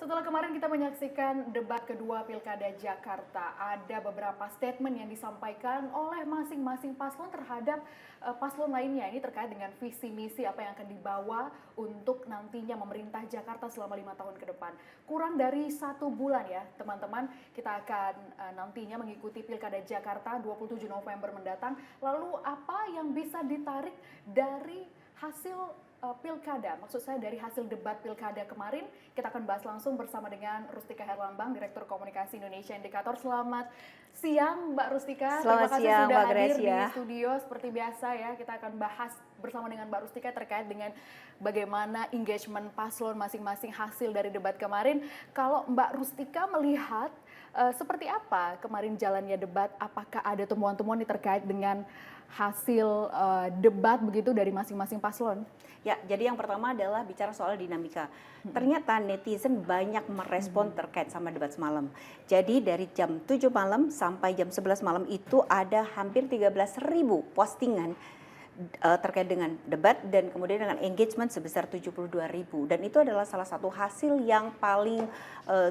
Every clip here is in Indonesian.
Setelah kemarin kita menyaksikan debat kedua Pilkada Jakarta, ada beberapa statement yang disampaikan oleh masing-masing paslon terhadap paslon lainnya. Ini terkait dengan visi misi apa yang akan dibawa untuk nantinya memerintah Jakarta selama 5 tahun ke depan. Kurang dari 1 bulan ya teman-teman, kita akan nantinya mengikuti Pilkada Jakarta 27 November mendatang. Lalu apa yang bisa ditarik dari hasil pilkada, maksud saya dari hasil debat pilkada kemarin? Kita akan bahas langsung bersama dengan Rustika Herlambang, Direktur Komunikasi Indonesia Indikator. Selamat siang Mbak Rustika. Selamat Terima kasih siang, sudah Mbak hadir di Gracia. studio. Seperti biasa ya, kita akan bahas bersama dengan Mbak Rustika terkait dengan bagaimana engagement paslon masing-masing hasil dari debat kemarin. Kalau Mbak Rustika melihat seperti apa kemarin jalannya debat, apakah ada temuan-temuan terkait dengan hasil debat begitu dari masing-masing paslon? Ya, jadi yang pertama adalah bicara soal dinamika. Ternyata netizen banyak merespon terkait sama debat semalam. Jadi dari jam 7 malam sampai jam 11 malam itu ada hampir 13.000 postingan terkait dengan debat dan kemudian dengan engagement sebesar 72.000, dan itu adalah salah satu hasil yang paling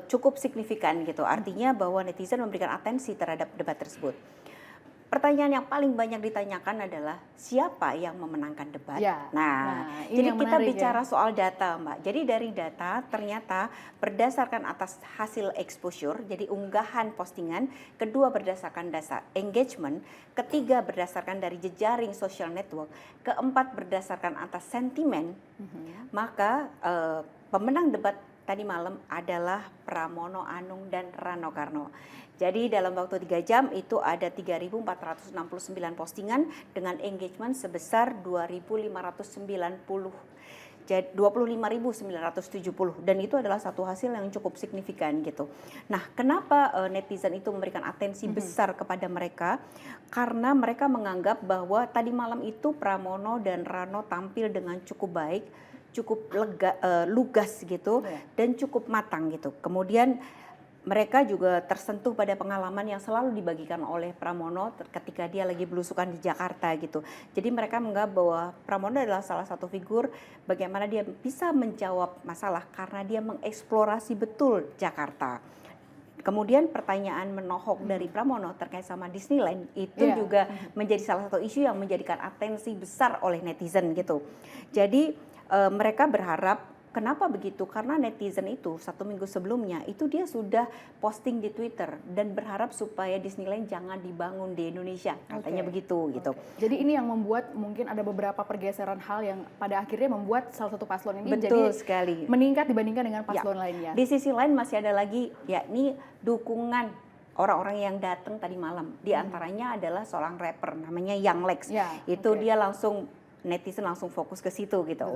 cukup signifikan gitu. Artinya bahwa netizen memberikan atensi terhadap debat tersebut. Pertanyaan yang paling banyak ditanyakan adalah siapa yang memenangkan debat. Ya, ini Jadi yang kita menarik bicara ya. soal data, Mbak. Jadi dari data ternyata berdasarkan atas hasil exposure, jadi unggahan postingan, kedua berdasarkan data engagement, ketiga berdasarkan dari jejaring social network, keempat berdasarkan atas sentimen, maka pemenang debat tadi malam adalah Pramono Anung dan Rano Karno. Jadi dalam waktu 3 jam itu ada 3.469 postingan dengan engagement sebesar 2.590. Jadi 25.970, dan itu adalah satu hasil yang cukup signifikan gitu. Nah, kenapa netizen itu memberikan atensi besar kepada mereka? Karena mereka menganggap bahwa tadi malam itu Pramono dan Rano tampil dengan cukup baik, cukup lugas gitu, dan cukup matang gitu. Kemudian mereka juga tersentuh pada pengalaman yang selalu dibagikan oleh Pramono ketika dia lagi belusukan di Jakarta gitu. Jadi mereka menganggap bahwa Pramono adalah salah satu figur bagaimana dia bisa menjawab masalah karena dia mengeksplorasi betul Jakarta. Kemudian pertanyaan menohok dari Pramono terkait sama Disneyland itu juga menjadi salah satu isu yang menjadikan atensi besar oleh netizen gitu. Jadi mereka berharap, kenapa begitu? Karena netizen itu 1 minggu sebelumnya itu dia sudah posting di Twitter dan berharap supaya Disneyland jangan dibangun di Indonesia, katanya begitu gitu. Jadi ini yang membuat mungkin ada beberapa pergeseran hal yang pada akhirnya membuat salah satu paslon ini Betul jadi sekali. meningkat dibandingkan dengan paslon lainnya. Di sisi lain masih ada lagi, yakni dukungan orang-orang yang datang tadi malam. Di antaranya adalah seorang rapper namanya Young Lex. Itu dia netizen langsung fokus ke situ gitu.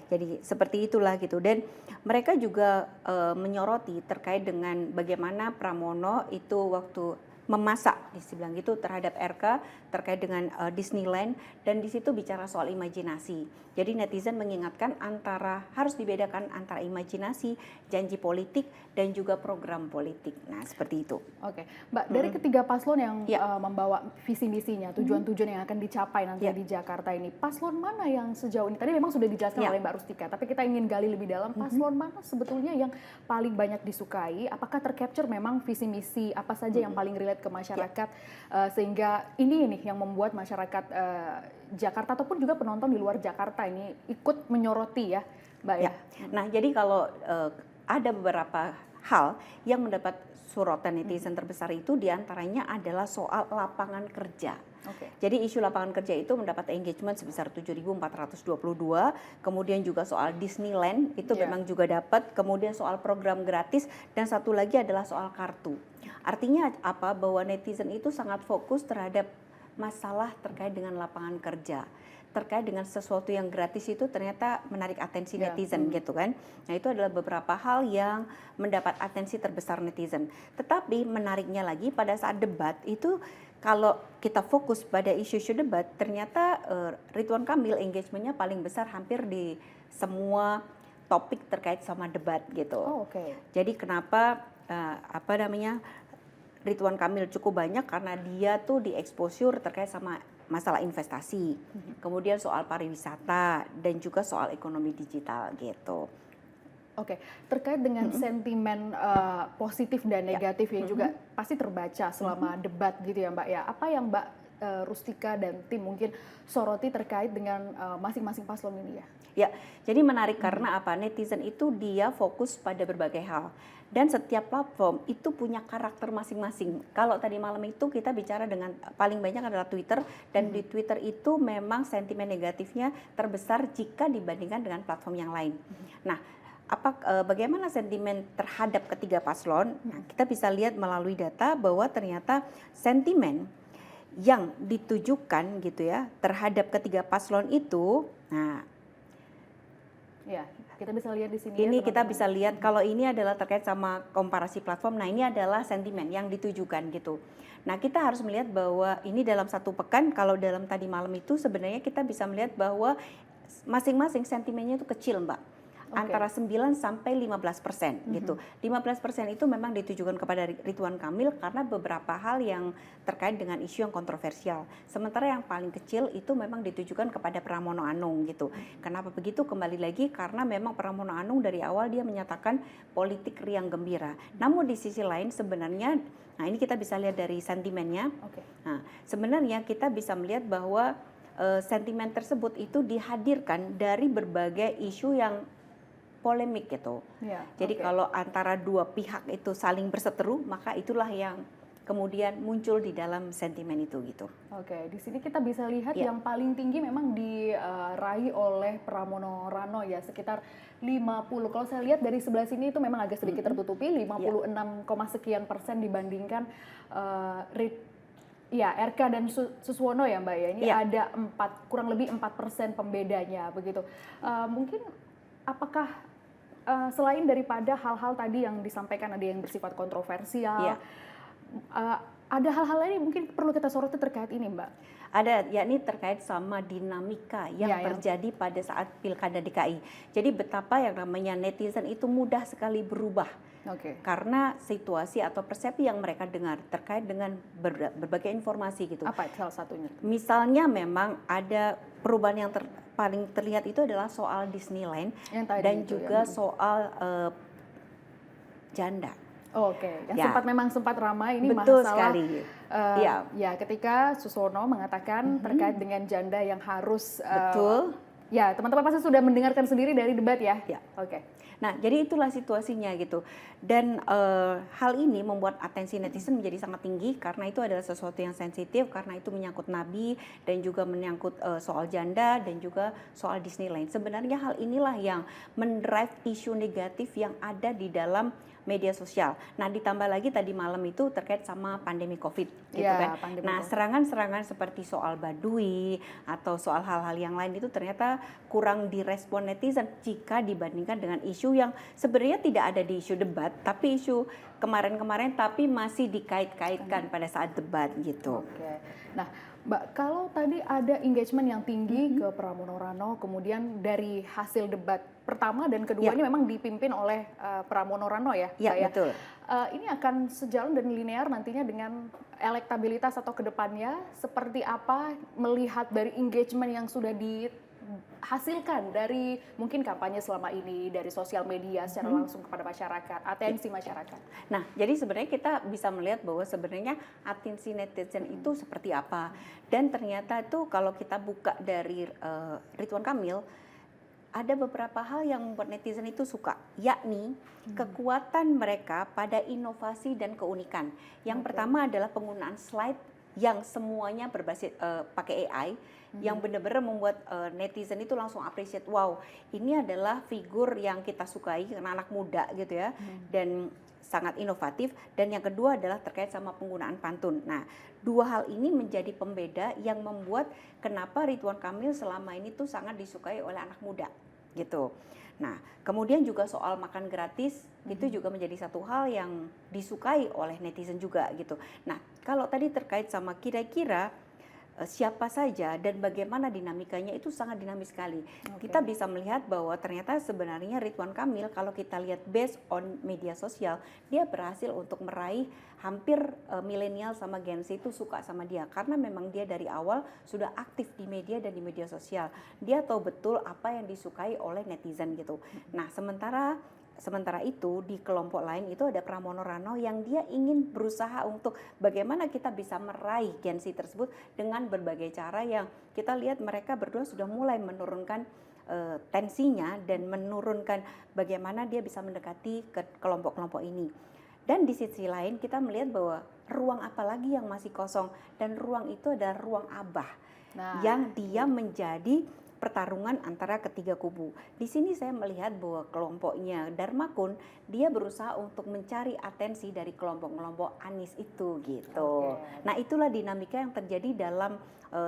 Jadi seperti itulah gitu. Dan mereka juga menyoroti terkait dengan bagaimana Pramono itu waktu memasak dibilang gitu terhadap RK terkait dengan Disneyland, dan di situ bicara soal imajinasi. Jadi netizen mengingatkan harus dibedakan antara imajinasi, janji politik dan juga program politik. Nah, seperti itu. Mbak, dari ketiga paslon yang membawa visi misinya, tujuan-tujuan yang akan dicapai nanti di Jakarta ini, paslon mana yang sejauh ini tadi memang sudah dijelaskan oleh Mbak Rustika, tapi kita ingin gali lebih dalam, paslon mana sebetulnya yang paling banyak disukai? Apakah tercapture memang visi misi apa saja yang paling relate ke masyarakat, sehingga ini nih yang membuat masyarakat Jakarta ataupun juga penonton di luar Jakarta ini ikut menyoroti ya, Mbak ya? Nah, jadi kalau ada beberapa hal yang mendapat sorotan netizen terbesar itu diantaranya adalah soal lapangan kerja. Jadi isu lapangan kerja itu mendapat engagement sebesar 7.422, kemudian juga soal Disneyland itu memang juga dapat, kemudian soal program gratis, dan satu lagi adalah soal kartu. Artinya apa? Bahwa netizen itu sangat fokus terhadap masalah terkait dengan lapangan kerja, terkait dengan sesuatu yang gratis itu ternyata menarik atensi netizen gitu kan. Nah, itu adalah beberapa hal yang mendapat atensi terbesar netizen. Tetapi menariknya lagi pada saat debat itu, kalau kita fokus pada isu-isu debat, ternyata Ridwan Kamil engagementnya paling besar hampir di semua topik terkait sama debat gitu. Jadi kenapa Ridwan Kamil cukup banyak, karena dia tuh di exposure terkait sama masalah investasi, kemudian soal pariwisata dan juga soal ekonomi digital gitu. Oke, terkait dengan sentimen positif dan negatif yang juga pasti terbaca selama debat gitu ya Mbak ya. Apa yang Mbak Rustika dan tim mungkin soroti terkait dengan masing-masing paslon ini ya? Ya, jadi menarik karena apa? Netizen itu dia fokus pada berbagai hal. Dan setiap platform itu punya karakter masing-masing. Kalau tadi malam itu kita bicara dengan paling banyak adalah Twitter, dan di Twitter itu memang sentimen negatifnya terbesar jika dibandingkan dengan platform yang lain. Nah, bagaimana sentimen terhadap ketiga paslon? Nah, kita bisa lihat melalui data bahwa ternyata sentimen yang ditujukan gitu ya terhadap ketiga paslon itu, nah Ya, kita bisa lihat di sini. ini ya, kita teman-teman. bisa lihat kalau ini adalah terkait sama komparasi platform. Nah, ini adalah sentimen yang ditujukan gitu. Nah, kita harus melihat bahwa ini dalam satu pekan, kalau dalam tadi malam itu sebenarnya kita bisa melihat bahwa masing-masing sentimennya itu kecil, Mbak. Antara 9 sampai 15% gitu. 15% itu memang ditujukan kepada Ridwan Kamil karena beberapa hal yang terkait dengan isu yang kontroversial. Sementara yang paling kecil itu memang ditujukan kepada Pramono Anung gitu. Kenapa begitu? Kembali lagi karena memang Pramono Anung dari awal dia menyatakan politik riang gembira. Namun di sisi lain sebenarnya, nah ini kita bisa lihat dari sentimennya. Nah, sebenarnya kita bisa melihat bahwa sentimen tersebut itu dihadirkan dari berbagai isu yang polemik gitu. Jadi kalau antara dua pihak itu saling berseteru, maka itulah yang kemudian muncul di dalam sentimen itu gitu. Oke, di sini kita bisa lihat yang paling tinggi memang diraih oleh Pramono Rano ya, sekitar 50. Kalau saya lihat dari sebelah sini itu memang agak sedikit tertutupi, 56, sekian persen dibandingkan RK dan Suswono ya Mbak ya. Ini ada kurang lebih 4% pembedanya begitu. Mungkin apakah selain daripada hal-hal tadi yang disampaikan ada yang bersifat kontroversial, ada hal-hal lain yang mungkin perlu kita soroti terkait ini Mbak? Ada, yakni terkait sama dinamika yang terjadi pada saat Pilkada DKI. Jadi betapa yang namanya netizen itu mudah sekali berubah. Karena situasi atau persepsi yang mereka dengar terkait dengan berbagai informasi gitu. Apa salah satunya? Misalnya memang ada perubahan yang paling terlihat itu adalah soal Disneyland dan juga soal janda. Yang sempat ramai ini betul masalah sekali. Ketika Suswono mengatakan terkait dengan janda yang harus betul. Ya, teman-teman pasti sudah mendengarkan sendiri dari debat ya. Nah, jadi itulah situasinya gitu. Dan hal ini membuat atensi netizen menjadi sangat tinggi karena itu adalah sesuatu yang sensitif, karena itu menyangkut nabi dan juga menyangkut soal janda dan juga soal Disneyland. Sebenarnya hal inilah yang mendrive isu negatif yang ada di dalam media sosial. Nah, ditambah lagi tadi malam itu terkait sama pandemi COVID gitu kan. Nah, serangan-serangan seperti soal Baduy atau soal hal-hal yang lain itu ternyata kurang direspon netizen jika dibandingkan dengan isu yang sebenarnya tidak ada di isu debat, tapi isu kemarin-kemarin tapi masih dikait-kaitkan pada saat debat gitu. Nah, Mbak, kalau tadi ada engagement yang tinggi ke Pramono Rano, kemudian dari hasil debat pertama dan kedua ini memang dipimpin oleh Pramono Rano ya? Betul. Ini akan sejalan dan linear nantinya dengan elektabilitas atau kedepannya seperti apa melihat dari engagement yang sudah dihasilkan dari mungkin kampanye selama ini, dari sosial media secara langsung kepada masyarakat, atensi masyarakat. Nah, jadi sebenarnya kita bisa melihat bahwa sebenarnya atensi netizen itu seperti apa. Dan ternyata itu kalau kita buka dari Ridwan Kamil, ada beberapa hal yang membuat netizen itu suka, yakni kekuatan mereka pada inovasi dan keunikan. Yang pertama adalah penggunaan slide yang semuanya berbasis pakai AI, yang benar-benar membuat netizen itu langsung appreciate, wow, ini adalah figur yang kita sukai karena anak muda gitu ya, dan sangat inovatif. Dan yang kedua adalah terkait sama penggunaan pantun. Nah, dua hal ini menjadi pembeda yang membuat kenapa Ridwan Kamil selama ini tuh sangat disukai oleh anak muda gitu. Nah, kemudian juga soal makan gratis itu juga menjadi satu hal yang disukai oleh netizen juga gitu. Nah, kalau tadi terkait sama kira-kira siapa saja dan bagaimana dinamikanya itu sangat dinamis sekali. Kita bisa melihat bahwa ternyata sebenarnya Ridwan Kamil kalau kita lihat based on media sosial, dia berhasil untuk meraih hampir milenial sama Gen Z itu suka sama dia karena memang dia dari awal sudah aktif di media dan di media sosial. Dia tahu betul apa yang disukai oleh netizen gitu. Nah, sementara sementara itu di kelompok lain itu ada Pramono Rano yang dia ingin berusaha untuk bagaimana kita bisa meraih Gen Z tersebut dengan berbagai cara yang kita lihat mereka berdua sudah mulai menurunkan tensinya dan menurunkan bagaimana dia bisa mendekati ke kelompok-kelompok ini. Dan di sisi lain kita melihat bahwa ruang apa lagi yang masih kosong, dan ruang itu adalah ruang Abah yang dia menjadi pertarungan antara ketiga kubu. Di sini saya melihat bahwa kelompoknya Dharmakun dia berusaha untuk mencari atensi dari kelompok-kelompok Anies itu gitu. Nah, itulah dinamika yang terjadi dalam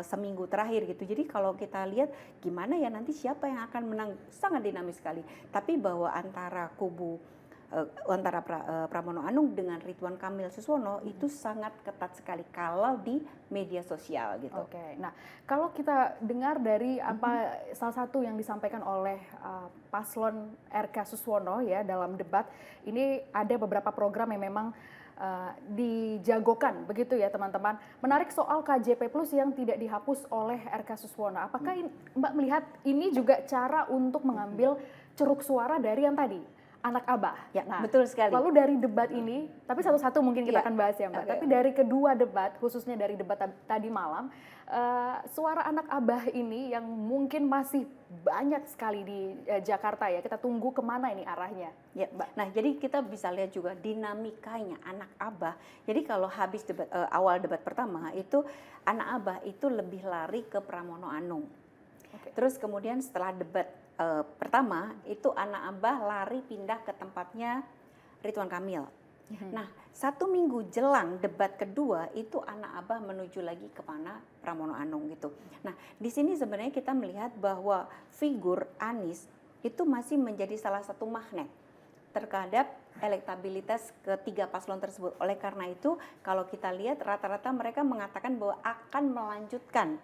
seminggu terakhir gitu. Jadi kalau kita lihat gimana ya nanti siapa yang akan menang, sangat dinamis sekali. Tapi bahwa antara kubu Pramono Anung dengan Ridwan Kamil Suswono itu sangat ketat sekali kalau di media sosial gitu. Nah kalau kita dengar dari apa salah satu yang disampaikan oleh paslon RK Suswono ya dalam debat ini, ada beberapa program yang memang dijagokan begitu ya teman-teman. Menarik soal KJP Plus yang tidak dihapus oleh RK Suswono. Apakah Mbak melihat ini juga cara untuk mengambil ceruk suara dari yang tadi anak Abah? Ya, betul sekali. Lalu dari debat ini, tapi satu-satu mungkin kita akan bahas ya Mbak. Tapi dari kedua debat, khususnya dari debat tadi malam, suara anak Abah ini yang mungkin masih banyak sekali di Jakarta ya. Kita tunggu kemana ini arahnya. Ya, Mbak. Nah, jadi kita bisa lihat juga dinamikanya anak Abah. Jadi kalau habis debat awal debat pertama itu anak Abah itu lebih lari ke Pramono Anung. Terus kemudian setelah debat pertama itu anak Abah lari pindah ke tempatnya Ridwan Kamil. Nah, 1 minggu jelang debat kedua itu anak Abah menuju lagi ke mana Pramono Anung gitu. Nah, di sini sebenarnya kita melihat bahwa figur Anies itu masih menjadi salah satu magnet terhadap elektabilitas ketiga paslon tersebut. Oleh karena itu, kalau kita lihat rata-rata mereka mengatakan bahwa akan melanjutkan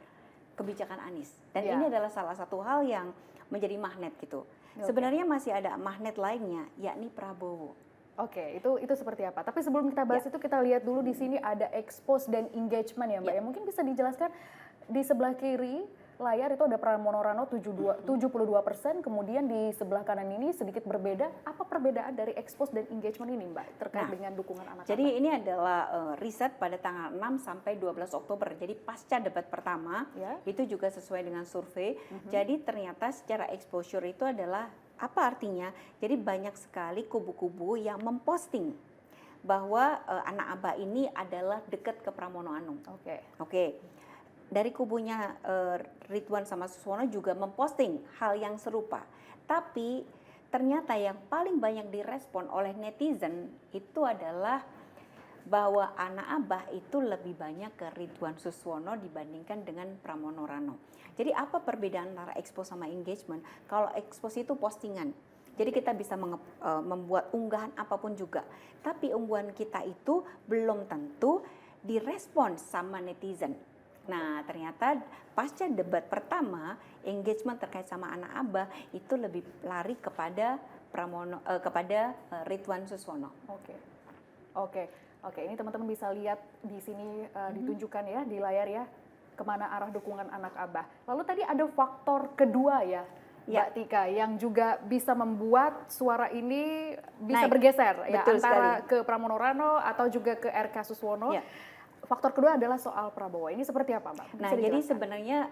kebijakan Anies. Dan ini adalah salah satu hal yang menjadi magnet gitu. Sebenarnya masih ada magnet lainnya, yakni Prabowo. Itu seperti apa? Tapi sebelum kita bahas itu, kita lihat dulu di sini ada expose dan engagement ya Mbak. Ya, mungkin bisa dijelaskan di sebelah kiri layar itu ada Pramono Rano 72%, kemudian di sebelah kanan ini sedikit berbeda. Apa perbedaan dari expose dan engagement ini Mbak terkait dengan dukungan anak? Jadi ini adalah riset pada tanggal 6 sampai 12 Oktober. Jadi pasca debat pertama itu juga sesuai dengan survei. Jadi ternyata secara exposure itu adalah apa artinya? Jadi banyak sekali kubu-kubu yang memposting bahwa anak Abah ini adalah dekat ke Pramono Anung. Dari kubunya Ridwan sama Suswono juga memposting hal yang serupa. Tapi ternyata yang paling banyak direspon oleh netizen itu adalah bahwa anak Abah itu lebih banyak ke Ridwan Suswono dibandingkan dengan Pramono Rano. Jadi apa perbedaan antara expose sama engagement? Kalau expose itu postingan. Jadi kita bisa membuat unggahan apapun juga. Tapi unggahan kita itu belum tentu direspon sama netizen. Nah, ternyata pasca debat pertama, engagement terkait sama anak Abah itu lebih lari kepada Ridwan Suswono. Oke, ini teman-teman bisa lihat di sini ditunjukkan ya di layar ya kemana arah dukungan anak Abah. Lalu tadi ada faktor kedua ya, Mbak Tika, yang juga bisa membuat suara ini bisa bergeser ya antara ke Pramono Rano atau juga ke RK Suswono. Faktor kedua adalah soal Prabowo. Ini seperti apa, Mbak? Nah, jadi sebenarnya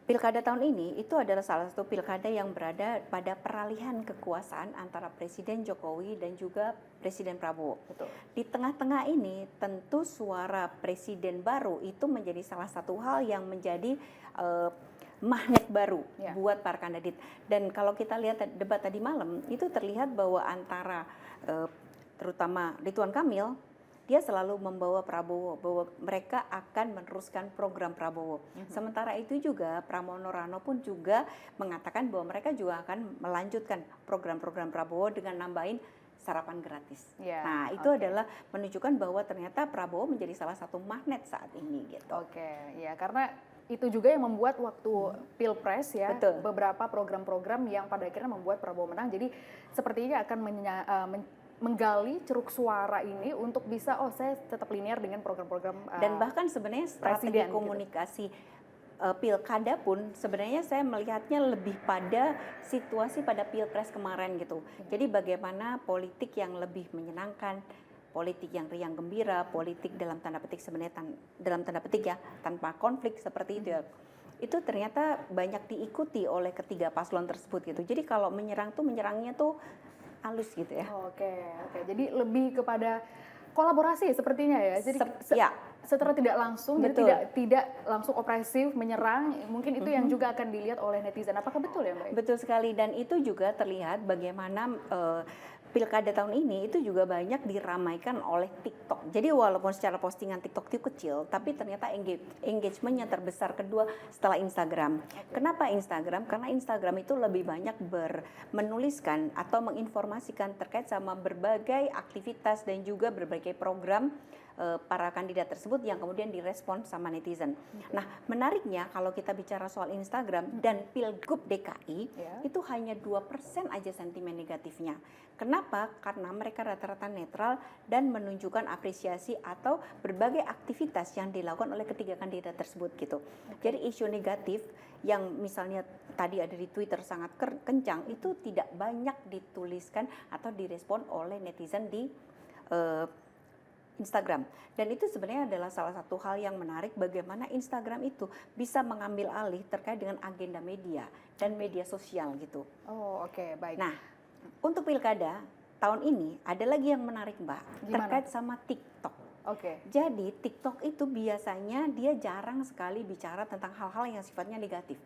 pilkada tahun ini itu adalah salah satu pilkada yang berada pada peralihan kekuasaan antara Presiden Jokowi dan juga Presiden Prabowo. Di tengah-tengah ini tentu suara presiden baru itu menjadi salah satu hal yang menjadi magnet baru buat para kandidat. Dan kalau kita lihat debat tadi malam itu terlihat bahwa antara terutama Ridwan Kamil, dia selalu membawa Prabowo, bahwa mereka akan meneruskan program Prabowo. Sementara itu juga Pramono Rano pun juga mengatakan bahwa mereka juga akan melanjutkan program-program Prabowo dengan nambahin sarapan gratis. Nah, itu adalah menunjukkan bahwa ternyata Prabowo menjadi salah satu magnet saat ini gitu. Karena itu juga yang membuat waktu Pilpres ya, beberapa program-program yang pada akhirnya membuat Prabowo menang. Jadi sepertinya akan menggali ceruk suara ini untuk bisa saya tetap linear dengan program-program dan bahkan sebenarnya strategi komunikasi pilkada pun sebenarnya saya melihatnya lebih pada situasi pada pilpres kemarin gitu. Jadi bagaimana politik yang lebih menyenangkan, politik yang riang gembira, politik dalam tanda petik sebenarnya dalam tanda petik ya tanpa konflik seperti itu ya. Itu ternyata banyak diikuti oleh ketiga paslon tersebut gitu. Jadi kalau menyerang tuh menyerangnya tuh halus gitu ya. Oke. Jadi lebih kepada kolaborasi sepertinya ya. Jadi Ya, secara tidak langsung, jadi betul. tidak langsung opresif menyerang. Mungkin itu yang juga akan dilihat oleh netizen. Apakah betul ya, Mbak? Betul sekali, dan itu juga terlihat bagaimana pilkada tahun ini itu juga banyak diramaikan oleh TikTok. Jadi walaupun secara postingan TikTok itu kecil, tapi ternyata engagementnya terbesar kedua setelah Instagram. Kenapa Instagram? Karena Instagram itu lebih banyak menuliskan atau menginformasikan terkait sama berbagai aktivitas dan juga berbagai program para kandidat tersebut yang kemudian direspon sama netizen. Nah, menariknya kalau kita bicara soal Instagram dan Pilgub DKI, itu hanya 2% aja sentimen negatifnya. Kenapa? Karena mereka rata-rata netral dan menunjukkan apresiasi atau berbagai aktivitas yang dilakukan oleh ketiga kandidat tersebut gitu. Jadi isu negatif yang misalnya tadi ada di Twitter sangat kencang itu tidak banyak dituliskan atau direspon oleh netizen di Instagram. Dan itu sebenarnya adalah salah satu hal yang menarik bagaimana Instagram itu bisa mengambil alih terkait dengan agenda media dan media sosial gitu. Baik. Nah, untuk pilkada tahun ini ada lagi yang menarik, Mbak, terkait sama TikTok. Jadi TikTok itu biasanya dia jarang sekali bicara tentang hal-hal yang sifatnya negatif.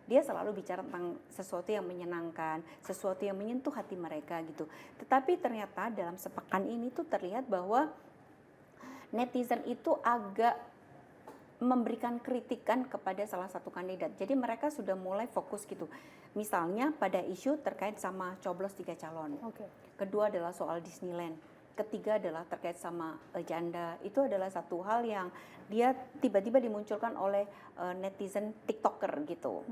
Dia selalu bicara tentang sesuatu yang menyenangkan, sesuatu yang menyentuh hati mereka gitu. Tetapi ternyata dalam sepekan ini tuh terlihat bahwa netizen itu agak memberikan kritikan kepada salah satu kandidat. Jadi mereka sudah mulai fokus gitu. Misalnya pada isu terkait sama coblos 3 calon. Kedua adalah soal Disneyland. Ketiga adalah terkait sama janda. Itu adalah satu hal yang dia tiba-tiba dimunculkan oleh netizen TikToker gitu.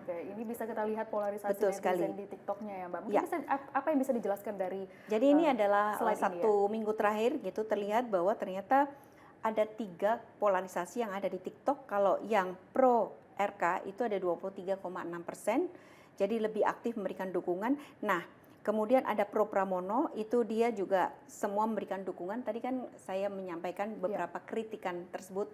Ini bisa kita lihat polarisasi Betul netizen sekali di TikToknya ya, Mbak. Mungkin apa yang bisa dijelaskan dari Jadi ini adalah satu minggu terakhir gitu terlihat bahwa ternyata ada 3 polarisasi yang ada di TikTok. Kalau yang pro RK itu ada 23,6%, jadi lebih aktif memberikan dukungan. Nah, kemudian ada pro Pramono, itu dia juga semua memberikan dukungan. Tadi kan saya menyampaikan beberapa kritikan tersebut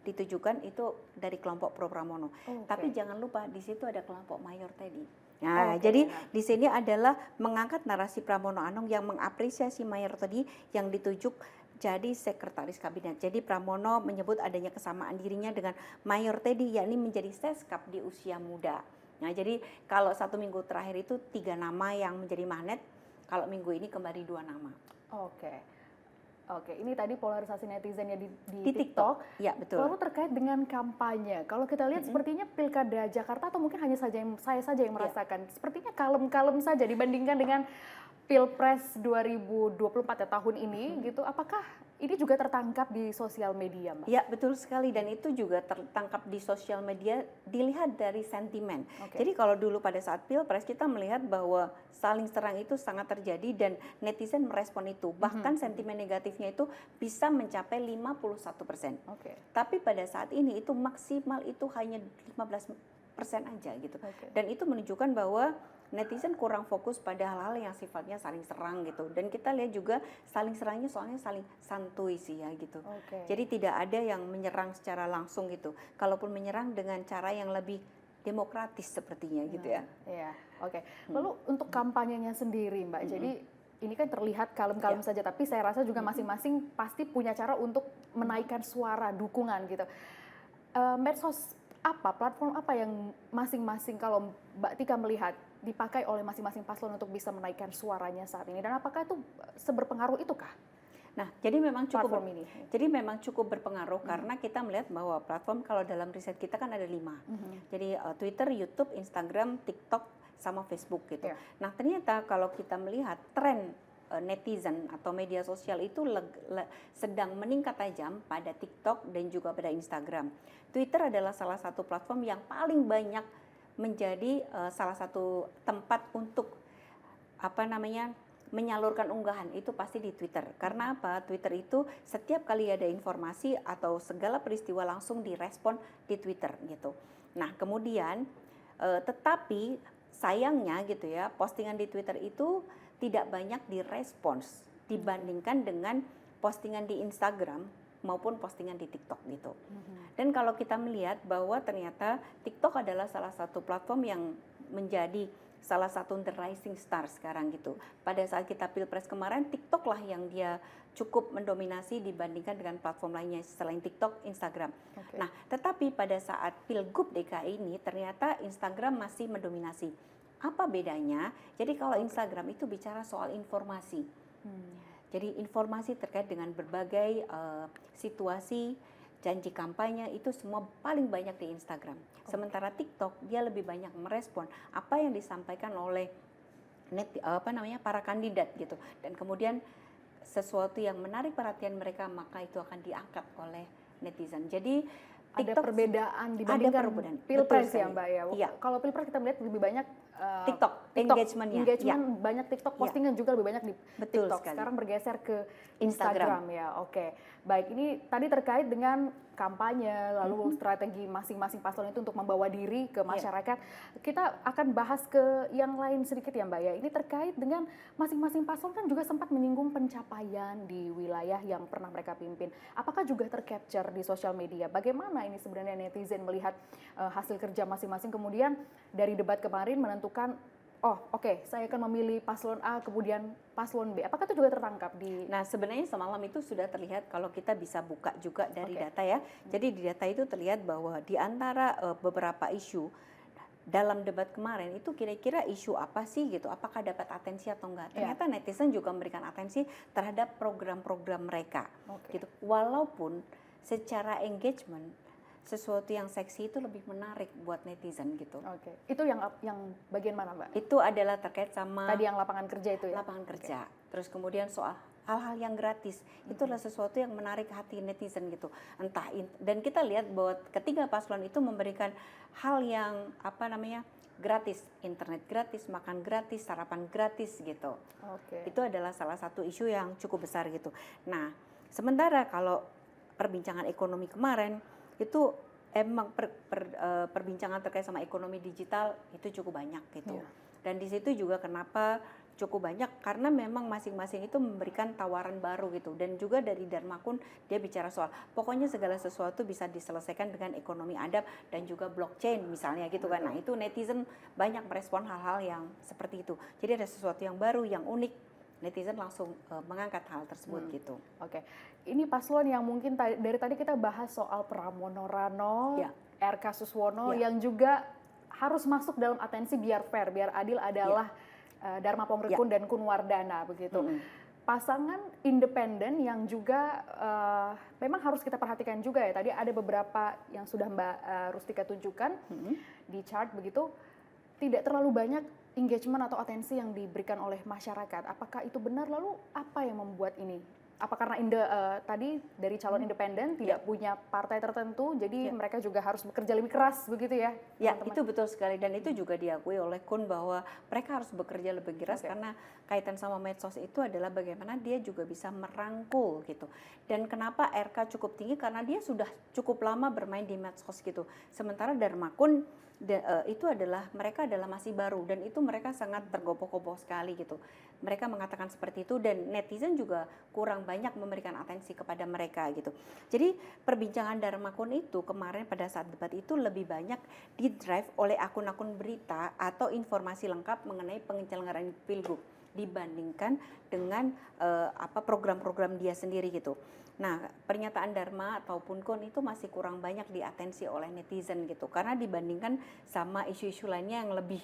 ditujukan itu dari kelompok pro Pramono. Tapi jangan lupa di situ ada kelompok Mayor Teddy. Nah, jadi di sini adalah mengangkat narasi Pramono Anung yang mengapresiasi Mayor Teddy yang ditujuk jadi sekretaris kabinet. Jadi Pramono menyebut adanya kesamaan dirinya dengan Mayor Teddy, yakni menjadi seskap di usia muda. Nah, jadi kalau 1 minggu terakhir itu 3 nama yang menjadi magnet, kalau minggu ini kembali 2 nama. Ini tadi polarisasi netizennya di TikTok. Ya, betul. Lalu terkait dengan kampanye, kalau kita lihat sepertinya pilkada Jakarta atau mungkin hanya saya saja yang merasakan, sepertinya kalem-kalem saja dibandingkan dengan Pilpres 2024 ya tahun ini gitu. Apakah ini juga tertangkap di sosial media, Mbak? Ya, betul sekali, dan itu juga tertangkap di sosial media dilihat dari sentimen. Jadi kalau dulu pada saat Pilpres kita melihat bahwa saling serang itu sangat terjadi dan netizen merespon itu. Bahkan sentimen negatifnya itu bisa mencapai 51%. Tapi pada saat ini itu maksimal itu hanya 15% aja gitu. Dan itu menunjukkan bahwa netizen kurang fokus pada hal-hal yang sifatnya saling serang gitu. Dan kita lihat juga saling serangnya soalnya saling santuy sih ya gitu. Jadi tidak ada yang menyerang secara langsung gitu. Kalaupun menyerang dengan cara yang lebih demokratis sepertinya gitu ya. Lalu untuk kampanyenya sendiri, Mbak. Jadi ini kan terlihat kalem-kalem saja, tapi saya rasa juga masing-masing pasti punya cara untuk menaikkan suara dukungan gitu. Medsos apa, platform apa yang masing-masing kalau Mbak Tika melihat dipakai oleh masing-masing paslon untuk bisa menaikkan suaranya saat ini, dan apakah itu seberpengaruh itukah? Nah, jadi memang cukup berpengaruh karena kita melihat bahwa platform kalau dalam riset kita kan ada 5. Jadi Twitter, YouTube, Instagram, TikTok, sama Facebook gitu. Nah, ternyata kalau kita melihat tren netizen atau media sosial itu sedang meningkat tajam pada TikTok dan juga pada Instagram. Twitter adalah salah satu platform yang paling banyak menjadi salah satu tempat untuk menyalurkan unggahan itu pasti di Twitter. Karena apa? Twitter itu setiap kali ada informasi atau segala peristiwa langsung direspon di Twitter gitu. Nah, kemudian tetapi sayangnya gitu ya, postingan di Twitter itu tidak banyak direspons dibandingkan dengan postingan di Instagram maupun postingan di TikTok gitu. Dan kalau kita melihat bahwa ternyata TikTok adalah salah satu platform yang menjadi salah satu the rising star sekarang gitu. Pada saat kita Pilpres kemarin, TikTok lah yang dia cukup mendominasi dibandingkan dengan platform lainnya selain TikTok, Instagram. Okay. Nah, tetapi pada saat Pilgub DKI ini ternyata Instagram masih mendominasi. Apa bedanya? Jadi kalau Instagram itu bicara soal informasi. Jadi informasi terkait dengan berbagai situasi, janji kampanye itu semua paling banyak di Instagram. Sementara TikTok dia lebih banyak merespon apa yang disampaikan oleh para kandidat gitu. Dan kemudian sesuatu yang menarik perhatian mereka maka itu akan diangkat oleh netizen. Jadi ada TikTok perbedaan dibandingkan Pilpres ya Mbak ya. Iya. Kalau Pilpres kita melihat lebih banyak TikTok engagementnya. Engagement banyak TikTok, postingan juga lebih banyak di TikTok. Sekali. Sekarang bergeser ke Instagram ya. Oke. Baik, ini tadi terkait dengan kampanye lalu strategi masing-masing paslon itu untuk membawa diri ke masyarakat. Kita akan bahas ke yang lain sedikit ya Mbak ya. Ini terkait dengan masing-masing paslon kan juga sempat menyinggung pencapaian di wilayah yang pernah mereka pimpin. Apakah juga tercapture di sosial media? Bagaimana ini sebenarnya netizen melihat hasil kerja masing-masing, kemudian dari debat kemarin menentukan saya akan memilih paslon A kemudian paslon B. Apakah itu juga tertangkap di? Nah, sebenarnya semalam itu sudah terlihat kalau kita bisa buka juga dari data ya. Jadi di data itu terlihat bahwa di antara beberapa isu dalam debat kemarin itu kira-kira isu apa sih gitu? Apakah dapat atensi atau enggak? Ternyata netizen juga memberikan atensi terhadap program-program mereka. Gitu. Walaupun secara engagement sesuatu yang seksi itu lebih menarik buat netizen gitu. Oke. Itu yang bagian mana Mbak? Itu adalah terkait sama tadi yang lapangan kerja itu ya. Lapangan kerja. Terus kemudian soal hal-hal yang gratis. Itu adalah sesuatu yang menarik hati netizen gitu. Dan kita lihat bahwa ketiga paslon itu memberikan hal yang gratis, internet gratis, makan gratis, sarapan gratis gitu. Itu adalah salah satu isu yang cukup besar gitu. Nah, sementara kalau perbincangan ekonomi kemarin itu emang perbincangan terkait sama ekonomi digital itu cukup banyak gitu. Dan di situ juga kenapa cukup banyak karena memang masing-masing itu memberikan tawaran baru gitu. Dan juga dari Dharmakun dia bicara soal pokoknya segala sesuatu bisa diselesaikan dengan ekonomi adab dan juga blockchain misalnya gitu kan. Nah, itu netizen banyak merespon hal-hal yang seperti itu. Jadi ada sesuatu yang baru, yang unik. Netizen langsung mengangkat hal tersebut gitu. Oke. Ini paslon yang mungkin dari tadi kita bahas soal Pramono Rano, RK Suswono yang juga harus masuk dalam atensi biar fair, biar adil adalah Dharma Pongrekun dan Kun Wardana begitu. Pasangan independen yang juga memang harus kita perhatikan juga ya. Tadi ada beberapa yang sudah Mbak Rustika tunjukkan di chart begitu. Tidak terlalu banyak engagement atau atensi yang diberikan oleh masyarakat. Apakah itu benar? Lalu apa yang membuat ini? Apa karena tadi dari calon independen tidak punya partai tertentu, jadi mereka juga harus bekerja lebih keras begitu ya? Ya, itu betul sekali dan itu juga diakui oleh Kun bahwa mereka harus bekerja lebih keras karena kaitan sama medsos itu adalah bagaimana dia juga bisa merangkul gitu. Dan kenapa RK cukup tinggi karena dia sudah cukup lama bermain di medsos gitu. Sementara Dharmakun itu mereka adalah masih baru dan itu mereka sangat tergopoh-gopoh sekali gitu. Mereka mengatakan seperti itu dan netizen juga kurang banyak memberikan atensi kepada mereka gitu. Jadi perbincangan Dharmakun itu kemarin pada saat debat itu lebih banyak di-drive oleh akun-akun berita atau informasi lengkap mengenai penyelenggaraan Pilgub dibandingkan dengan program-program dia sendiri gitu. Nah, pernyataan Dharma ataupun Kun itu masih kurang banyak diatensi oleh netizen gitu. Karena dibandingkan sama isu-isu lainnya yang lebih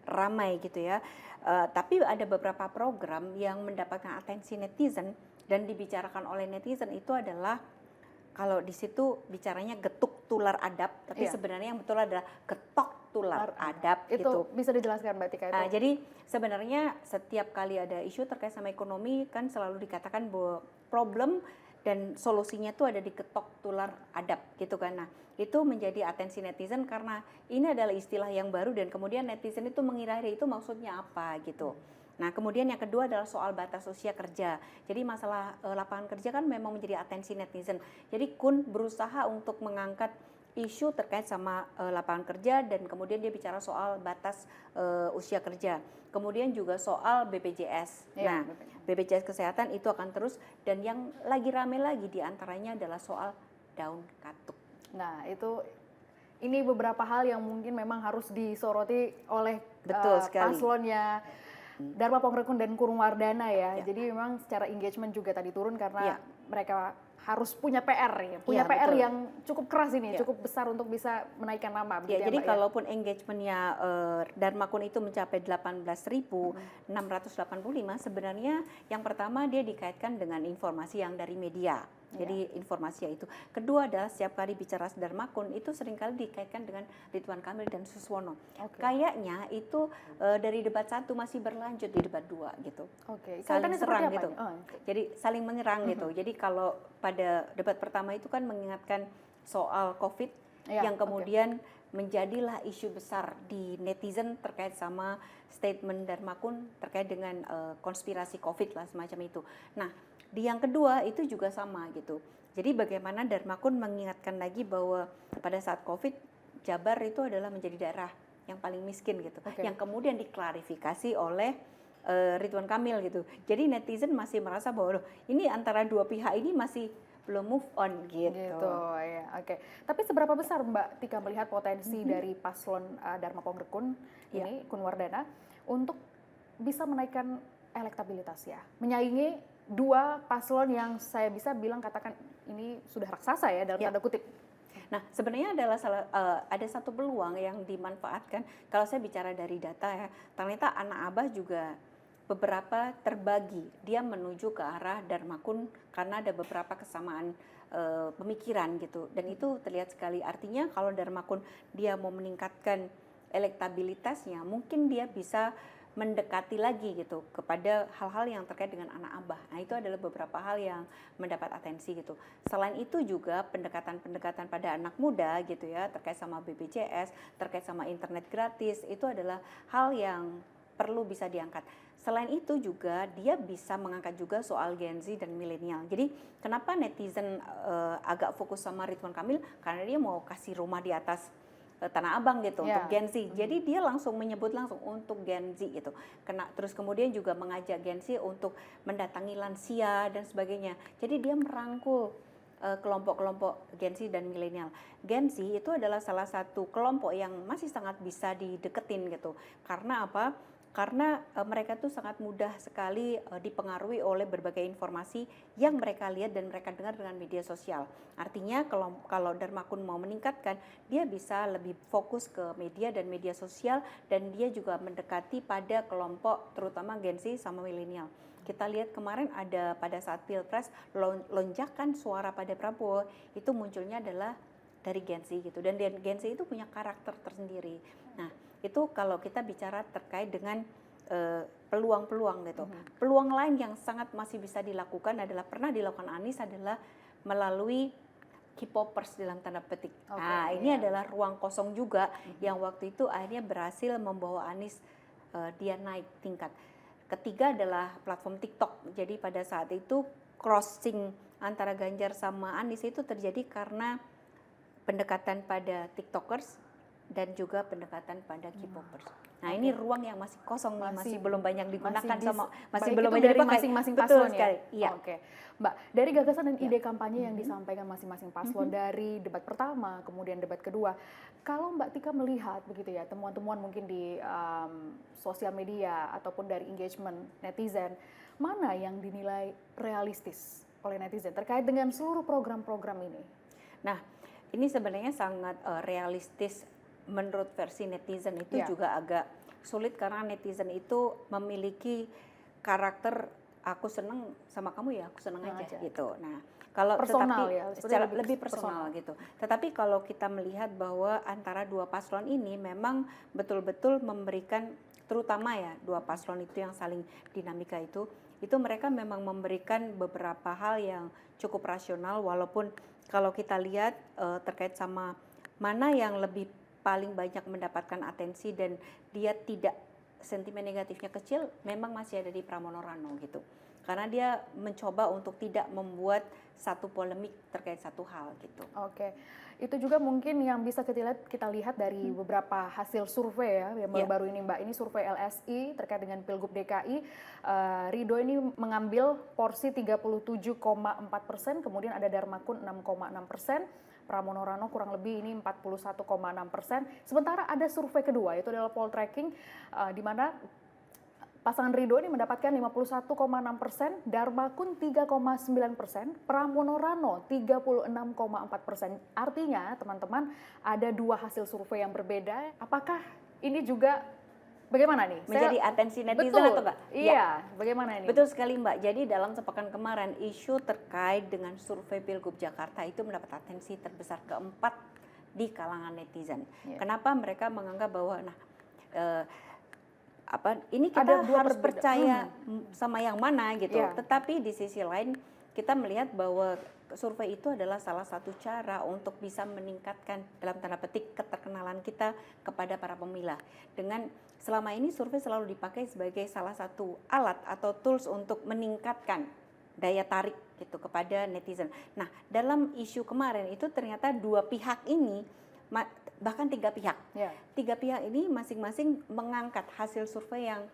ramai gitu ya. Tapi ada beberapa program yang mendapatkan atensi netizen dan dibicarakan oleh netizen itu adalah kalau di situ bicaranya getuk tular adab, tapi sebenarnya yang betul adalah ketok tular adab itu gitu. Bisa dijelaskan Mbak Tika itu? Jadi sebenarnya setiap kali ada isu terkait sama ekonomi kan selalu dikatakan bahwa problem dan solusinya tuh ada di ketok tular adab gitu kan. Nah, itu menjadi atensi netizen karena ini adalah istilah yang baru dan kemudian netizen itu mengira itu maksudnya apa gitu. Nah, kemudian yang kedua adalah soal batas usia kerja. Jadi masalah lapangan kerja kan memang menjadi atensi netizen. Jadi Kun berusaha untuk mengangkat isu terkait sama lapangan kerja dan kemudian dia bicara soal batas usia kerja. Kemudian juga soal BPJS. Iya, Nah, BPJS kesehatan itu akan terus, dan yang lagi rame lagi diantaranya adalah soal daun katuk. Nah, ini beberapa hal yang mungkin memang harus disoroti oleh Betul sekali. paslonnya Dharma Pongrekun dan Kurung-Wardana ya. Ya. Jadi memang secara engagement juga tadi turun karena Ya. mereka harus punya PR ya, punya Ya, PR betul. yang cukup keras ini, Ya. cukup besar untuk bisa menaikkan nama. Ya, jadi Mbak, kalaupun engagementnya Dharma Kun itu mencapai 18.685, sebenarnya yang pertama dia dikaitkan dengan informasi yang dari media. Jadi informasi itu. Kedua adalah setiap kali bicara Dharma Kun itu seringkali dikaitkan dengan Ridwan Kamil dan Suswono. Kayaknya itu dari debat 1 masih berlanjut di debat 2 gitu. Saling serang gitu. Jadi saling menyerang gitu. Jadi kalau pada debat pertama itu kan mengingatkan soal COVID yang kemudian menjadilah isu besar di netizen terkait sama statement Dharma Kun terkait dengan konspirasi COVID lah semacam itu. Nah, di yang kedua itu juga sama gitu. Jadi bagaimana Dharma Kun mengingatkan lagi bahwa pada saat COVID Jabar itu adalah menjadi daerah yang paling miskin gitu. Yang kemudian diklarifikasi oleh Ridwan Kamil gitu. Jadi netizen masih merasa bahwa ini antara dua pihak ini masih belum move on gitu. Ya, Tapi seberapa besar Mbak Tika melihat potensi dari paslon Dharma Pongrekun ini, Kun-Wardana, untuk bisa menaikkan elektabilitas ya, menyaingi dua paslon yang saya bisa bilang katakan ini sudah raksasa ya dalam tanda kutip. Nah, sebenarnya ada satu peluang yang dimanfaatkan. Kalau saya bicara dari data ya, ternyata anak Abah juga beberapa terbagi. Dia menuju ke arah Dharma Kun karena ada beberapa kesamaan pemikiran gitu. Dan itu terlihat sekali. Artinya kalau Dharma Kun dia mau meningkatkan elektabilitasnya, mungkin dia bisa mendekati lagi gitu kepada hal-hal yang terkait dengan anak Abah. Nah, itu adalah beberapa hal yang mendapat atensi gitu. Selain itu juga pendekatan-pendekatan pada anak muda gitu ya, terkait sama BPJS, terkait sama internet gratis, itu adalah hal yang perlu bisa diangkat. Selain itu juga dia bisa mengangkat juga soal Gen Z dan milenial. Jadi kenapa netizen agak fokus sama Ridwan Kamil? Karena dia mau kasih rumah di atas Tanah Abang gitu untuk Gen Z. Jadi dia langsung menyebut langsung untuk Gen Z gitu. Terus kemudian juga mengajak Gen Z untuk mendatangi lansia dan sebagainya. Jadi dia merangkul kelompok-kelompok Gen Z dan milenial. Gen Z itu adalah salah satu kelompok yang masih sangat bisa dideketin gitu. Karena apa? Karena mereka tuh sangat mudah sekali dipengaruhi oleh berbagai informasi yang mereka lihat dan mereka dengar dengan media sosial. Artinya kalau Dharma Kun mau meningkatkan, dia bisa lebih fokus ke media dan media sosial, dan dia juga mendekati pada kelompok terutama Gen Z sama milenial. Kita lihat kemarin ada pada saat Pilpres lonjakan suara pada Prabowo itu munculnya adalah dari Gen Z gitu, dan Gen Z itu punya karakter tersendiri. Nah, itu kalau kita bicara terkait dengan peluang-peluang gitu. Peluang lain yang sangat masih bisa dilakukan adalah pernah dilakukan Anies adalah melalui K-popers dalam tanda petik. Ini adalah ruang kosong juga yang waktu itu akhirnya berhasil membawa Anies dia naik tingkat. Ketiga adalah platform TikTok. Jadi pada saat itu crossing antara Ganjar sama Anies itu terjadi karena pendekatan pada TikTokers dan juga pendekatan pada K-popers. Nah, ini ruang yang masih kosong nih, masih belum banyak digunakan masih belum banyak dari dipakai. masing-masing Betul paslon sekali. ya. Mbak, dari gagasan dan ide kampanye yang disampaikan masing-masing paslon dari debat pertama, kemudian debat kedua, kalau Mbak Tika melihat begitu ya, temuan-temuan mungkin di sosial media ataupun dari engagement netizen, mana yang dinilai realistis oleh netizen terkait dengan seluruh program-program ini? Nah, ini sebenarnya sangat realistis. Menurut versi netizen itu juga agak sulit karena netizen itu memiliki karakter aku seneng sama kamu ya aku seneng aja gitu. Nah, kalau personal, tetapi secara lebih personal gitu. Tetapi kalau kita melihat bahwa antara dua paslon ini memang betul-betul memberikan, terutama ya dua paslon itu yang saling dinamika itu mereka memang memberikan beberapa hal yang cukup rasional, walaupun kalau kita lihat terkait sama mana yang lebih paling banyak mendapatkan atensi dan dia tidak sentimen negatifnya kecil, memang masih ada di Pramono Rano gitu. Karena dia mencoba untuk tidak membuat satu polemik terkait satu hal gitu. Oke, itu juga mungkin yang bisa kita lihat dari beberapa hasil survei ya, yang baru-baru ini Mbak. Ini survei LSI terkait dengan Pilgub DKI. Ridho ini mengambil porsi 37,4%, kemudian ada Darmakun 6,6%. Pramono Rano kurang lebih ini 41,6%. Sementara ada survei kedua, itu adalah poll tracking, di mana pasangan Ridho ini mendapatkan 51,6%, Darmakun 3,9%, Pramono Rano 36,4%. Artinya teman-teman ada dua hasil survei yang berbeda. Apakah ini juga bagaimana nih? Menjadi atensi netizen betul, atau enggak? Iya, bagaimana ini? Betul sekali Mbak. Jadi dalam sepekan kemarin isu terkait dengan survei Pilgub Jakarta itu mendapat atensi terbesar keempat di kalangan netizen. Kenapa mereka menganggap bahwa ini kita harus percaya sama yang mana gitu. Tetapi di sisi lain kita melihat bahwa survei itu adalah salah satu cara untuk bisa meningkatkan dalam tanda petik keterkenalan kita kepada para pemilih. Dengan selama ini survei selalu dipakai sebagai salah satu alat atau tools untuk meningkatkan daya tarik gitu kepada netizen. Nah, dalam isu kemarin itu ternyata dua pihak ini, bahkan tiga pihak. Tiga pihak ini masing-masing mengangkat hasil survei yang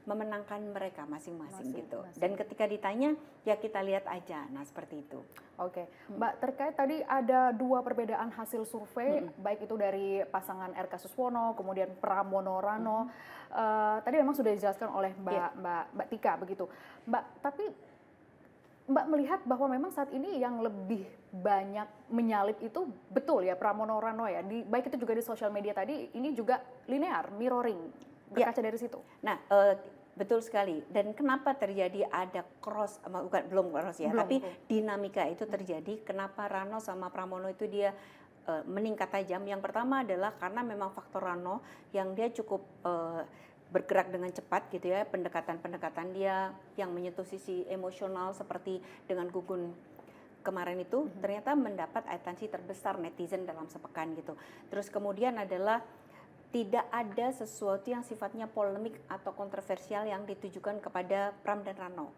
memenangkan mereka masing-masing gitu. Dan ketika ditanya, ya kita lihat aja. Nah, seperti itu. Oke, Mbak, terkait tadi ada dua perbedaan hasil survei, baik itu dari pasangan RK Suswono, kemudian Pramono Rano. Tadi memang sudah dijelaskan oleh Mbak Tika begitu. Mbak, tapi Mbak melihat bahwa memang saat ini yang lebih banyak menyalip itu betul ya Pramono Rano ya. Baik itu juga di sosial media tadi, ini juga linear, mirroring, berkaca dari situ. Nah, betul sekali. Dan kenapa terjadi ada belum cross ya, tapi dinamika itu terjadi. Kenapa Rano sama Pramono itu dia meningkat tajam? Yang pertama adalah karena memang faktor Rano yang dia cukup bergerak dengan cepat gitu ya, pendekatan-pendekatan dia yang menyentuh sisi emosional seperti dengan Gugun kemarin itu ternyata mendapat atensi terbesar netizen dalam sepekan gitu. Terus kemudian adalah tidak ada sesuatu yang sifatnya polemik atau kontroversial yang ditujukan kepada Pram dan Rano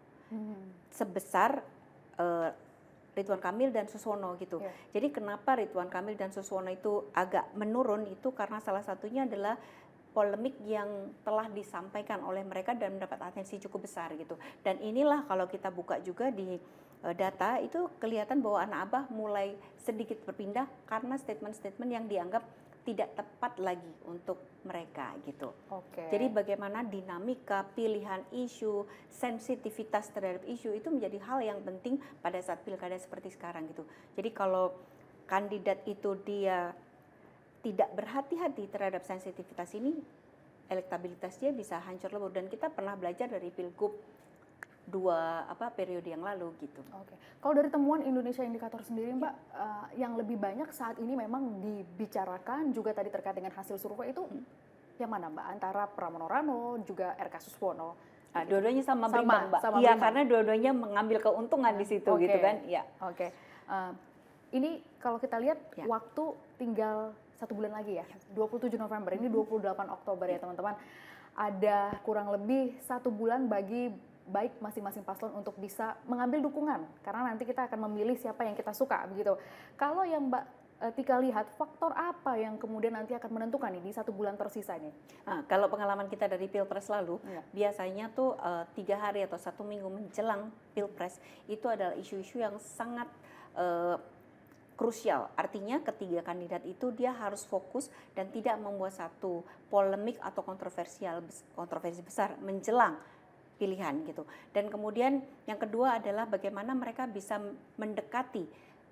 sebesar Ridwan Kamil dan Suswono gitu. Jadi kenapa Ridwan Kamil dan Suswono itu agak menurun itu karena salah satunya adalah polemik yang telah disampaikan oleh mereka dan mendapat atensi cukup besar gitu. Dan inilah kalau kita buka juga di data itu kelihatan bahwa anak Abah mulai sedikit berpindah karena statement-statement yang dianggap tidak tepat lagi untuk mereka gitu. Jadi bagaimana dinamika, pilihan isu, sensitivitas terhadap isu itu menjadi hal yang penting pada saat pilkada seperti sekarang gitu. Jadi kalau kandidat itu dia tidak berhati-hati terhadap sensitivitas ini, elektabilitas dia bisa hancur lebur. Dan kita pernah belajar dari Pilgub periode yang lalu gitu. Kalau dari temuan Indonesia Indikator sendiri Mbak, yang lebih banyak saat ini memang dibicarakan juga tadi terkait dengan hasil survei itu yang mana Mbak? Antara Pramono Rano juga RK Suswono. Dua-duanya sama berimbang Mbak. Iya, karena dua-duanya mengambil keuntungan di situ gitu kan. Ya. Ini kalau kita lihat waktu tinggal 1 bulan lagi ya, 27 November, ini 28 Oktober ya teman-teman. Ada kurang lebih 1 bulan bagi baik masing-masing paslon untuk bisa mengambil dukungan, karena nanti kita akan memilih siapa yang kita suka begitu. Kalau yang Mbak Tika lihat, faktor apa yang kemudian nanti akan menentukan nih di 1 bulan tersisa ini? Nah, kalau pengalaman kita dari Pilpres lalu, biasanya tuh 3 hari atau 1 minggu menjelang Pilpres, itu adalah isu-isu yang sangat krusial. Artinya ketiga kandidat itu dia harus fokus dan tidak membuat satu polemik atau kontroversi besar menjelang pilihan gitu. Dan kemudian yang kedua adalah bagaimana mereka bisa mendekati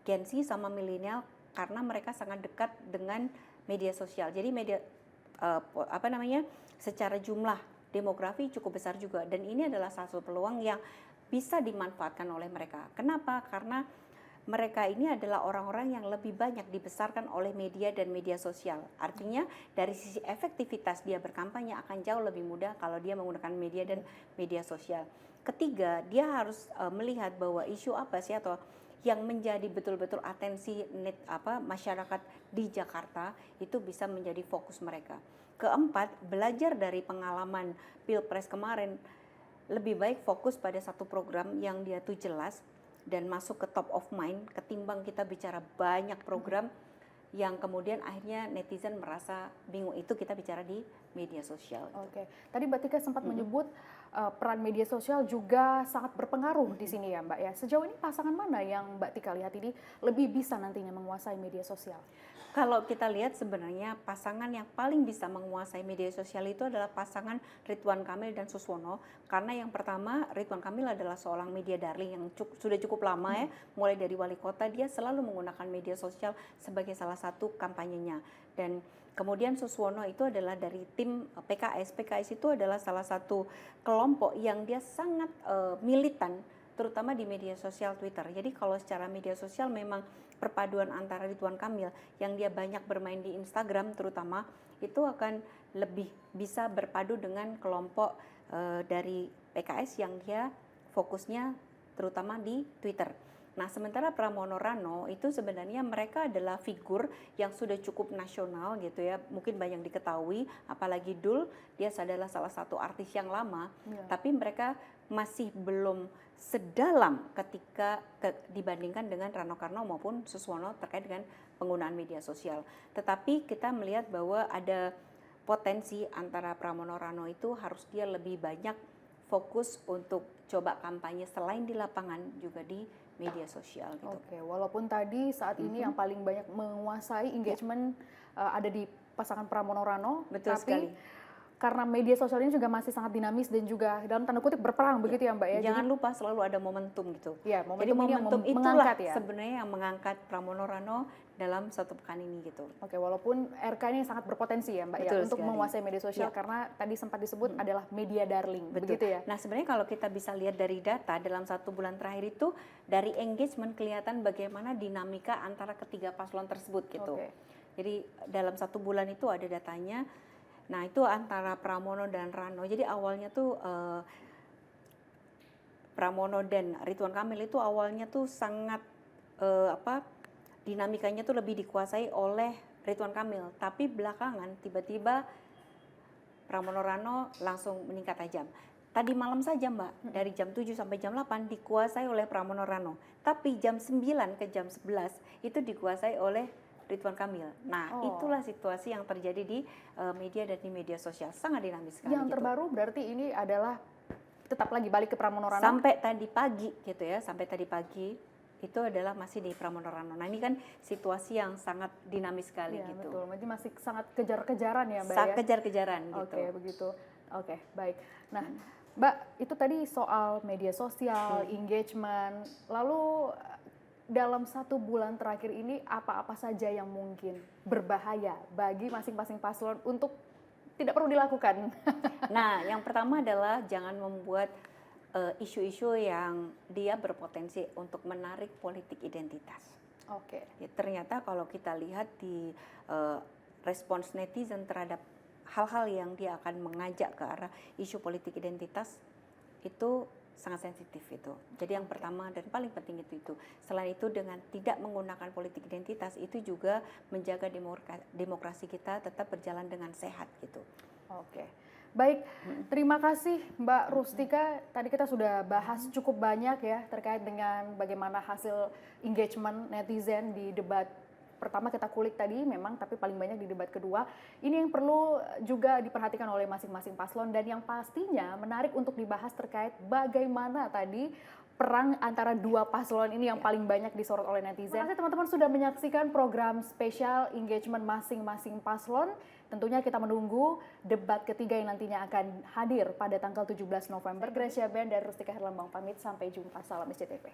Gen Z sama milenial karena mereka sangat dekat dengan media sosial. Jadi secara jumlah demografi cukup besar juga, dan ini adalah satu peluang yang bisa dimanfaatkan oleh mereka. Kenapa? Karena mereka ini adalah orang-orang yang lebih banyak dibesarkan oleh media dan media sosial. Artinya dari sisi efektivitas dia berkampanye akan jauh lebih mudah kalau dia menggunakan media dan media sosial. Ketiga, dia harus melihat bahwa isu apa sih atau yang menjadi betul-betul atensi masyarakat di Jakarta itu bisa menjadi fokus mereka. keempat, belajar dari pengalaman Pilpres kemarin, lebih baik fokus pada satu program yang dia tuh jelas dan masuk ke top of mind ketimbang kita bicara banyak program yang kemudian akhirnya netizen merasa bingung. Itu kita bicara di media sosial. Oke, tadi Mbak Tika sempat menyebut peran media sosial juga sangat berpengaruh di sini ya Mbak ya. Sejauh ini pasangan mana yang Mbak Tika lihat ini lebih bisa nantinya menguasai media sosial? Kalau kita lihat sebenarnya pasangan yang paling bisa menguasai media sosial itu adalah pasangan Ridwan Kamil dan Suswono. Karena yang pertama, Ridwan Kamil adalah seorang media darling yang sudah cukup lama ya. Mulai dari wali kota dia selalu menggunakan media sosial sebagai salah satu kampanyenya. Dan kemudian Suswono itu adalah dari tim PKS. PKS itu adalah salah satu kelompok yang dia sangat militan, terutama di media sosial Twitter. Jadi kalau secara media sosial memang perpaduan antara Ridwan Kamil yang dia banyak bermain di Instagram terutama, itu akan lebih bisa berpadu dengan kelompok dari PKS yang dia fokusnya terutama di Twitter. Nah, sementara Pramono Rano itu sebenarnya mereka adalah figur yang sudah cukup nasional gitu ya, mungkin banyak diketahui, apalagi Dul, dia adalah salah satu artis yang lama, tapi mereka masih belum sedalam ketika dibandingkan dengan Rano Karno maupun Suswono terkait dengan penggunaan media sosial. Tetapi kita melihat bahwa ada potensi antara Pramono Rano itu harus dia lebih banyak fokus untuk coba kampanye selain di lapangan juga di media sosial gitu. Oke, walaupun tadi saat ini yang paling banyak menguasai engagement ada di pasangan Pramono Rano, Betul tapi sekali. karena media sosial ini juga masih sangat dinamis dan juga dalam tanda kutip berperang begitu ya Mbak ya. Jangan lupa selalu ada momentum gitu. Ya, Jadi momentum ini yang momentum itulah mengangkat ya. sebenarnya yang mengangkat Pramono Rano dalam satu pekan ini gitu. Oke, walaupun RK ini sangat berpotensi ya Mbak ya Betul untuk sekali. menguasai media sosial Ya. karena tadi sempat disebut adalah media darling, Betul. begitu ya. Nah sebenarnya kalau kita bisa lihat dari data dalam 1 bulan terakhir itu dari engagement kelihatan bagaimana dinamika antara ketiga paslon tersebut gitu. Oke. Jadi dalam 1 bulan itu ada datanya. Nah itu antara Pramono dan Rano. Jadi awalnya tuh Pramono dan Ridwan Kamil itu awalnya tuh sangat dinamikanya tuh lebih dikuasai oleh Ridwan Kamil. Tapi belakangan tiba-tiba Pramono Rano langsung meningkat tajam. Tadi malam saja Mbak, dari jam 7 sampai jam 8 dikuasai oleh Pramono Rano. Tapi jam 9 ke jam 11 itu dikuasai oleh Ridwan Kamil. Nah, itulah situasi yang terjadi di media dan di media sosial. Sangat dinamis sekali. Yang terbaru berarti ini adalah tetap lagi balik ke Pramono Rano. Sampai tadi pagi gitu ya, sampai tadi pagi itu adalah masih di Pramono Rano. Nah, ini kan situasi yang sangat dinamis sekali gitu. Betul, jadi masih sangat kejar-kejaran ya Mbak Sangat ya. kejar-kejaran gitu. Oke, begitu. Oke, baik. Nah, Mbak, itu tadi soal media sosial, engagement. Lalu dalam 1 bulan terakhir ini apa-apa saja yang mungkin berbahaya bagi masing-masing paslon untuk tidak perlu dilakukan? Nah, yang pertama adalah jangan membuat isu-isu yang dia berpotensi untuk menarik politik identitas. Oke. Ya, ternyata kalau kita lihat di respons netizen terhadap hal-hal yang dia akan mengajak ke arah isu politik identitas itu sangat sensitif itu. Jadi yang pertama dan paling penting itu. Selain itu dengan tidak menggunakan politik identitas itu juga menjaga demokrasi kita tetap berjalan dengan sehat gitu. Oke. Baik, terima kasih Mbak Rustika. Tadi kita sudah bahas cukup banyak ya terkait dengan bagaimana hasil engagement netizen di debat pertama kita kulik tadi memang, tapi paling banyak di debat kedua. Ini yang perlu juga diperhatikan oleh masing-masing paslon dan yang pastinya menarik untuk dibahas terkait bagaimana tadi perang antara dua paslon ini yang paling banyak disorot oleh netizen. Terima kasih teman-teman sudah menyaksikan program spesial engagement masing-masing paslon. Tentunya kita menunggu debat ketiga yang nantinya akan hadir pada tanggal 17 November. Gracia Ben dan Rustika Herlambang pamit, sampai jumpa. Salam SCTV.